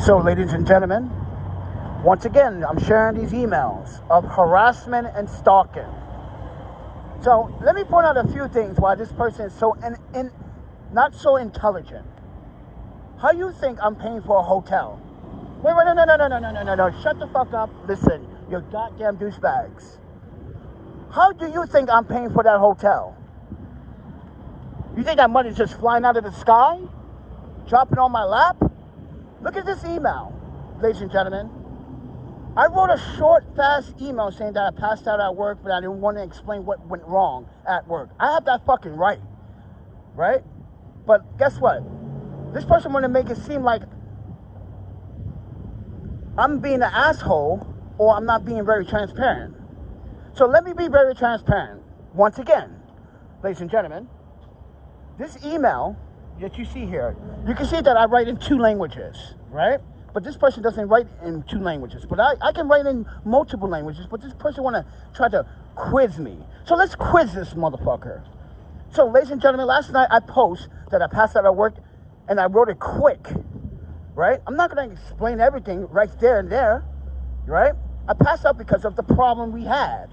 So, ladies and gentlemen, once again, I'm sharing these emails of harassment and stalking. So, let me point out a few things why this person is so not so intelligent. How you think I'm paying for a hotel? Wait, no. Shut the fuck up. Listen, you goddamn douchebags. How do you think I'm paying for that hotel? You think that money's just flying out of the sky? Dropping on my lap? Look at this email, ladies and gentlemen. I wrote a short, fast email saying that I passed out at work, but I didn't want to explain what went wrong at work. I have that fucking right? But guess what? This person wanted to make it seem like I'm being an asshole or I'm not being very transparent. So let me be very transparent. Once again, ladies and gentlemen, this email that you see here, you can see that I write in 2 languages, right? But this person doesn't write in 2 languages. But I can write in multiple languages, but this person want to try to quiz me. So let's quiz this motherfucker. So, ladies and gentlemen, last night I post that I passed out at work, and I wrote it quick, right? I'm not going to explain everything right there and there, right? I passed out because of the problem we had.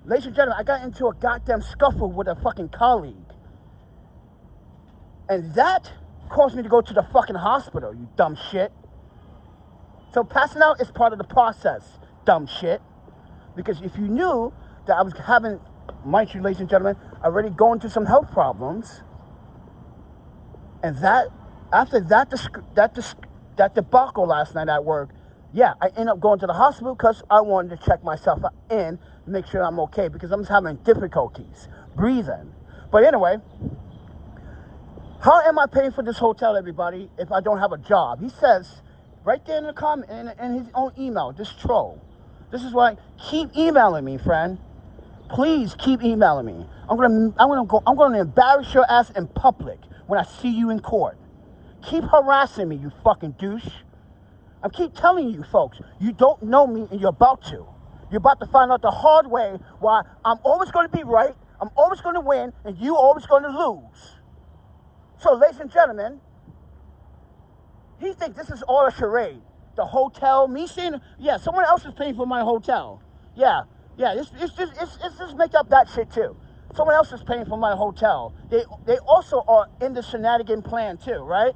Ladies and gentlemen, I got into a goddamn scuffle with a fucking colleague. And that caused me to go to the fucking hospital, you dumb shit. So passing out is part of the process, dumb shit. Because if you knew that I was having, mind you, ladies and gentlemen, already going through some health problems, and that, after that debacle last night at work, yeah, I ended up going to the hospital because I wanted to check myself in, make sure I'm okay, because I'm having difficulties breathing. But anyway, how am I paying for this hotel, everybody, if I don't have a job? He says, right there in the comment, in his own email, this troll. This is why, keep emailing me, friend. Please keep emailing me. I'm gonna embarrass your ass in public when I see you in court. Keep harassing me, you fucking douche. I keep telling you folks, you don't know me and you're about to. You're about to find out the hard way why I'm always going to be right, I'm always going to win, and you always going to lose. So, ladies and gentlemen, he thinks this is all a charade. The hotel, me saying, yeah, someone else is paying for my hotel. Yeah, it's just make up that shit too. Someone else is paying for my hotel. They also are in the shenanigan plan too, right?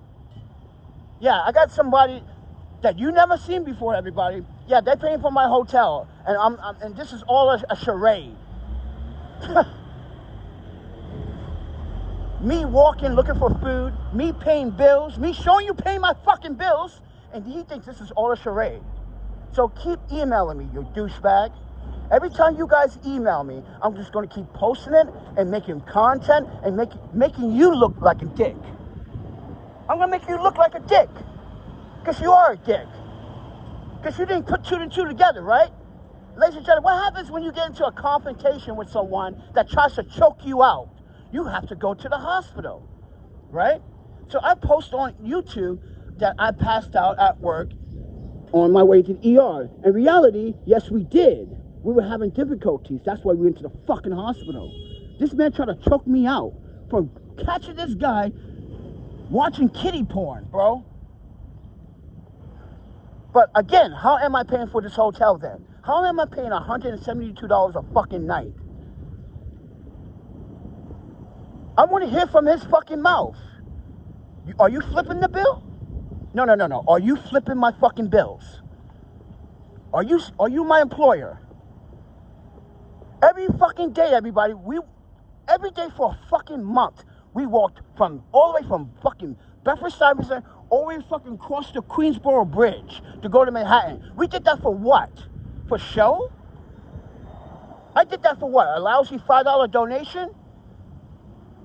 Yeah, I got somebody that you never seen before, everybody. Yeah, they're paying for my hotel, and and this is all a charade. Me walking, looking for food, me paying bills, me showing you paying my fucking bills, and he thinks this is all a charade. So keep emailing me, you douchebag. Every time you guys email me, I'm just going to keep posting it and making content and making you look like a dick. I'm going to make you look like a dick. Because you are a dick. Because you didn't put 2 and 2 together, right? Ladies and gentlemen, what happens when you get into a confrontation with someone that tries to choke you out? You have to go to the hospital, right? So I post on YouTube that I passed out at work on my way to the ER. In reality, yes, we did. We were having difficulties. That's why we went to the fucking hospital. This man tried to choke me out for catching this guy watching kiddie porn, bro. But again, how am I paying for this hotel then? How am I paying $172 a fucking night? I want to hear from his fucking mouth. Are you flipping the bill? No. Are you flipping my fucking bills? Are you my employer? Every fucking day, everybody, every day for a fucking month, we walked all the way from fucking Bedford-Stuyvesant all the way fucking across the Queensboro Bridge to go to Manhattan. We did that for what? For show? I did that for what? A lousy $5 donation?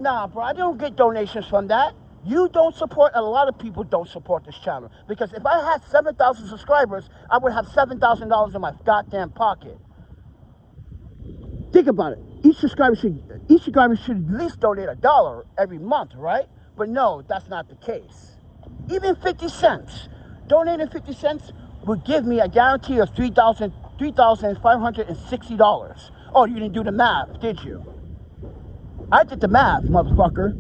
Nah, bro, I don't get donations from that. You don't support, a lot of people don't support this channel. Because if I had 7,000 subscribers, I would have $7,000 in my goddamn pocket. Think about it. Each subscriber should at least donate $1 every month, right? But no, that's not the case. Even 50 cents. Donating 50 cents would give me a guarantee of $3,560. Oh, you didn't do the math, did you? I did the math, motherfucker.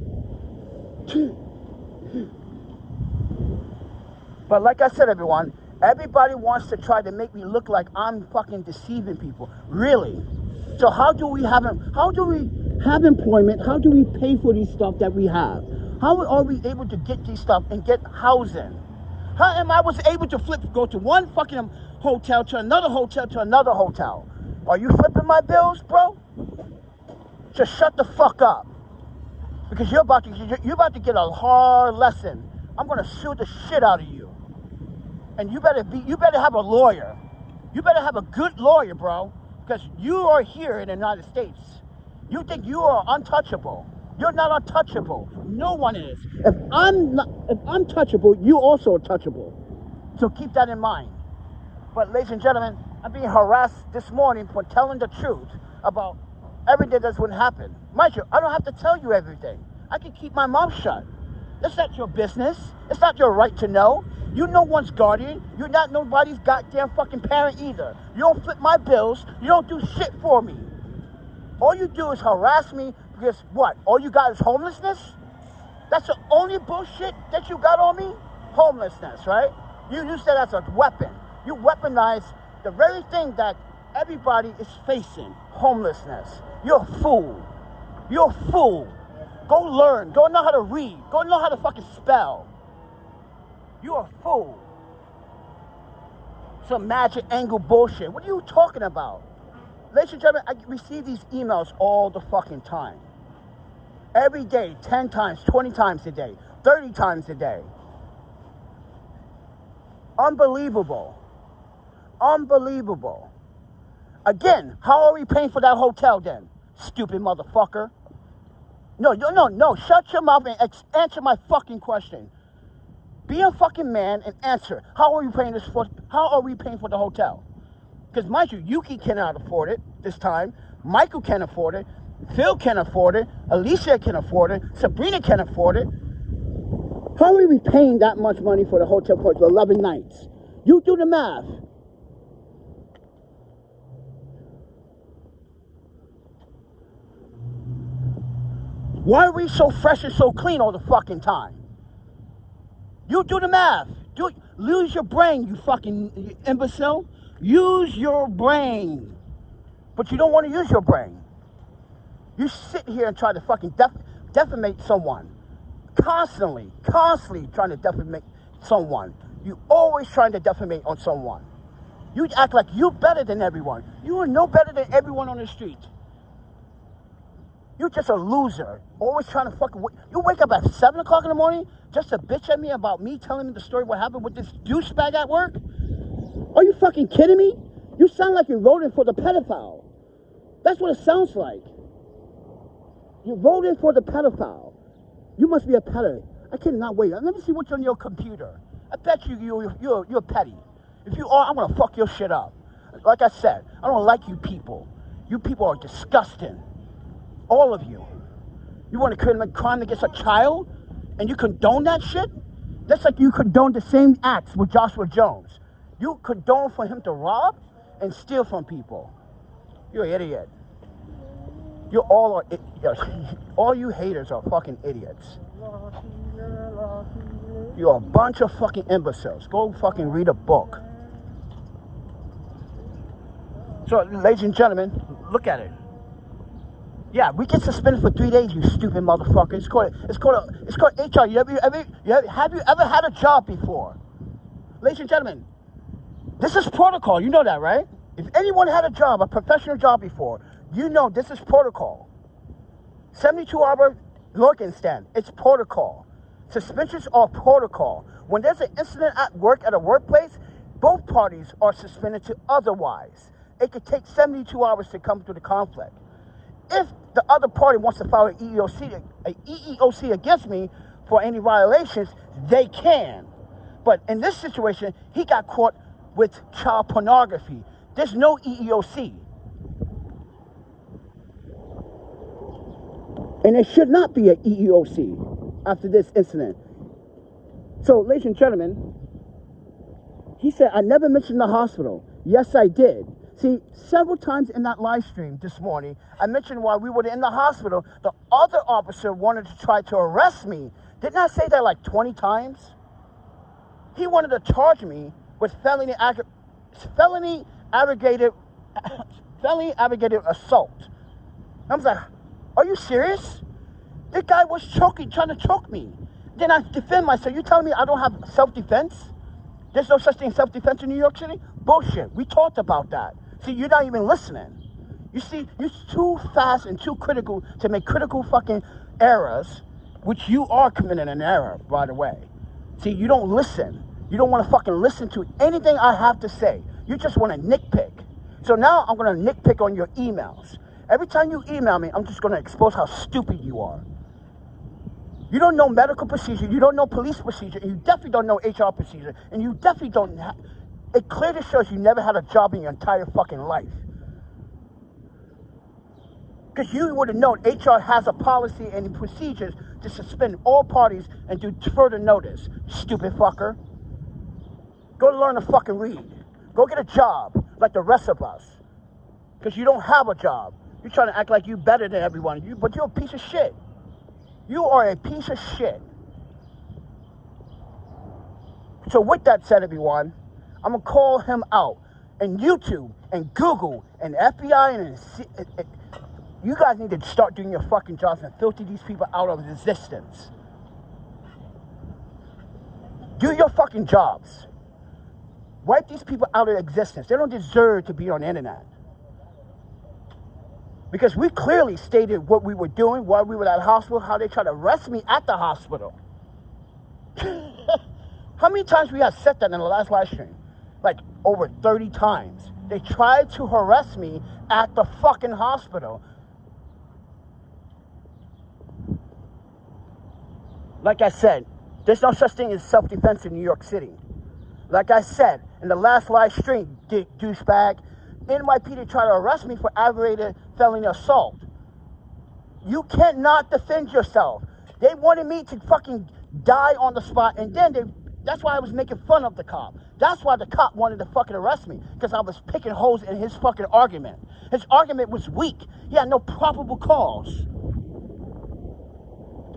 But like I said, everyone, everybody wants to try to make me look like I'm fucking deceiving people. Really? So how do we have employment? How do we pay for these stuff that we have? How are we able to get these stuff and get housing? How am I was able to go to one fucking hotel to another hotel to another hotel? Are you flipping my bills, bro? Just shut the fuck up. Because you're about to get a hard lesson. I'm gonna sue the shit out of you. And you better have a lawyer. You better have a good lawyer, bro. Because you are here in the United States. You think you are untouchable. You're not untouchable. No one is. If I'm touchable, you also are touchable. So keep that in mind. But ladies and gentlemen, I'm being harassed this morning for telling the truth about everything that's what happened. Mind you, I don't have to tell you everything. I can keep my mouth shut. It's not your business. It's not your right to know. You're no one's guardian. You're not nobody's goddamn fucking parent either. You don't flip my bills. You don't do shit for me. All you do is harass me because what? All you got is homelessness? That's the only bullshit that you got on me? Homelessness, right? You use that as a weapon. You weaponize the very thing that everybody is facing. Homelessness. You're a fool. You're a fool. Go learn. Go know how to read. Go know how to fucking spell. You're a fool. Some magic angle bullshit. What are you talking about? Ladies and gentlemen, I receive these emails all the fucking time. Every day, 10 times, 20 times a day, 30 times a day. Unbelievable. Unbelievable. Again, how are we paying for that hotel then? Stupid motherfucker. No. Shut your mouth and answer my fucking question. Be a fucking man and answer. How are we paying for the hotel? Because mind you, Yuki cannot afford it this time. Michael can't afford it. Phil can't afford it. Alicia can afford it. Sabrina can't afford it. How are we paying that much money for the hotel for 11 nights? You do the math. Why are we so fresh and so clean all the fucking time? You do the math. Lose your brain, you fucking imbecile. Use your brain. But you don't want to use your brain. You sit here and try to fucking defamate someone. Constantly trying to defamate someone. You always trying to defamate on someone. You act like you're better than everyone. You are no better than everyone on the street. You're just a loser. Always trying to fucking... You wake up at 7 o'clock in the morning just to bitch at me about me telling me the story what happened with this douchebag at work? Are you fucking kidding me? You sound like you're voting for the pedophile. That's what it sounds like. You're voting for the pedophile. You must be a pedo. I cannot wait. Let me see what's on your computer. I bet you're petty. If you are, I'm going to fuck your shit up. Like I said, I don't like you people. You people are disgusting. All of you. You want to commit crime against a child? And you condone that shit? That's like you condone the same acts with Joshua Jones. You condone for him to rob and steal from people. You're an idiot. You all you haters are fucking idiots. You're a bunch of fucking imbeciles. Go fucking read a book. So, ladies and gentlemen, look at it. Yeah, we get suspended for 3 days, you stupid motherfucker. It's called HR. Have you ever had a job before? Ladies and gentlemen, this is protocol. You know that, right? If anyone had a job, a professional job before, you know this is protocol. 72-hour lurking stand. It's protocol. Suspensions are protocol. When there's an incident at work, at a workplace, both parties are suspended to otherwise. It could take 72 hours to come to the conflict. If the other party wants to file an EEOC against me for any violations, they can. But in this situation, he got caught with child pornography. There's no EEOC. And there should not be an EEOC after this incident. So, ladies and gentlemen, he said, I never mentioned the hospital. Yes, I did. See, several times in that live stream this morning, I mentioned while we were in the hospital, the other officer wanted to try to arrest me. Didn't I say that like 20 times? He wanted to charge me with felony aggravated assault. I was like, are you serious? This guy was trying to choke me. Then I defend myself. You telling me I don't have self-defense? There's no such thing as self-defense in New York City? Bullshit. We talked about that. See, you're not even listening. You see, you're too fast and too critical to make critical fucking errors, which you are committing an error, by the way. See, you don't listen. You don't want to fucking listen to anything I have to say. You just want to nitpick. So now I'm going to nitpick on your emails. Every time you email me, I'm just going to expose how stupid you are. You don't know medical procedure. You don't know police procedure. And you definitely don't know HR procedure. And you definitely don't have... It clearly shows you never had a job in your entire fucking life. Because you would have known HR has a policy and procedures to suspend all parties and do further notice. Stupid fucker. Go learn to fucking read. Go get a job like the rest of us. Because you don't have a job. You're trying to act like you're better than everyone. But you're a piece of shit. You are a piece of shit. So with that said, everyone, I'm going to call him out. And YouTube and Google and FBI and you guys need to start doing your fucking jobs and filter these people out of existence. Do your fucking jobs. Wipe these people out of existence. They don't deserve to be on the internet. Because we clearly stated what we were doing while we were at the hospital, how they tried to arrest me at the hospital. How many times we have said that in the last live stream? Like over 30 times. They tried to harass me at the fucking hospital. Like I said, there's no such thing as self-defense in New York City. Like I said, in the last live stream, douchebag, NYPD tried to arrest me for aggravated felony assault. You cannot defend yourself. They wanted me to fucking die on the spot, and then that's why I was making fun of the cop. That's why the cop wanted to fucking arrest me, because I was picking holes in his fucking argument. His argument was weak. He had no probable cause.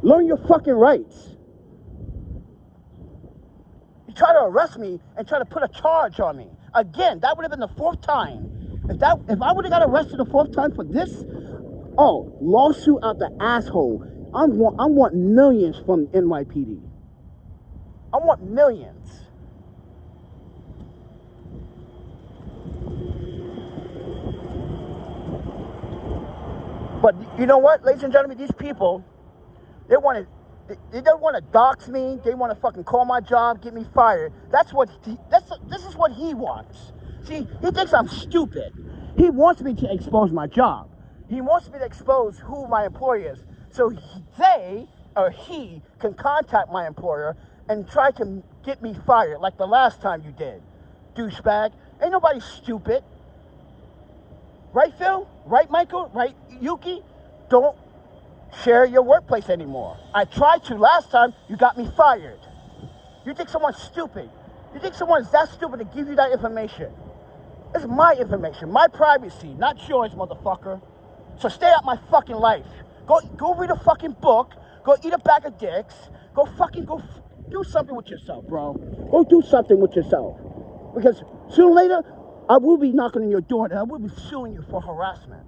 Learn your fucking rights. You try to arrest me and try to put a charge on me. Again, that would have been the fourth time. If I would have got arrested the fourth time for this, oh, lawsuit out the asshole. I want millions from NYPD. I want millions. But you know what, ladies and gentlemen, these people, they don't want to dox me. They want to fucking call my job, get me fired. This is what he wants. See, he thinks I'm stupid. He wants me to expose my job. He wants me to expose who my employer is. So he can contact my employer and try to get me fired like the last time you did. Douchebag. Ain't nobody stupid. Right, Phil? Right, Michael? Right, Yuki? Don't share your workplace anymore. I tried to last time, you got me fired. You think someone's stupid? You think someone's that stupid to give you that information? It's my information, my privacy, not yours, motherfucker. So stay out my fucking life. Go read a fucking book. Go eat a bag of dicks. Go do something with yourself, bro. Go do something with yourself. Because sooner or later, I will be knocking on your door and I will be suing you for harassment.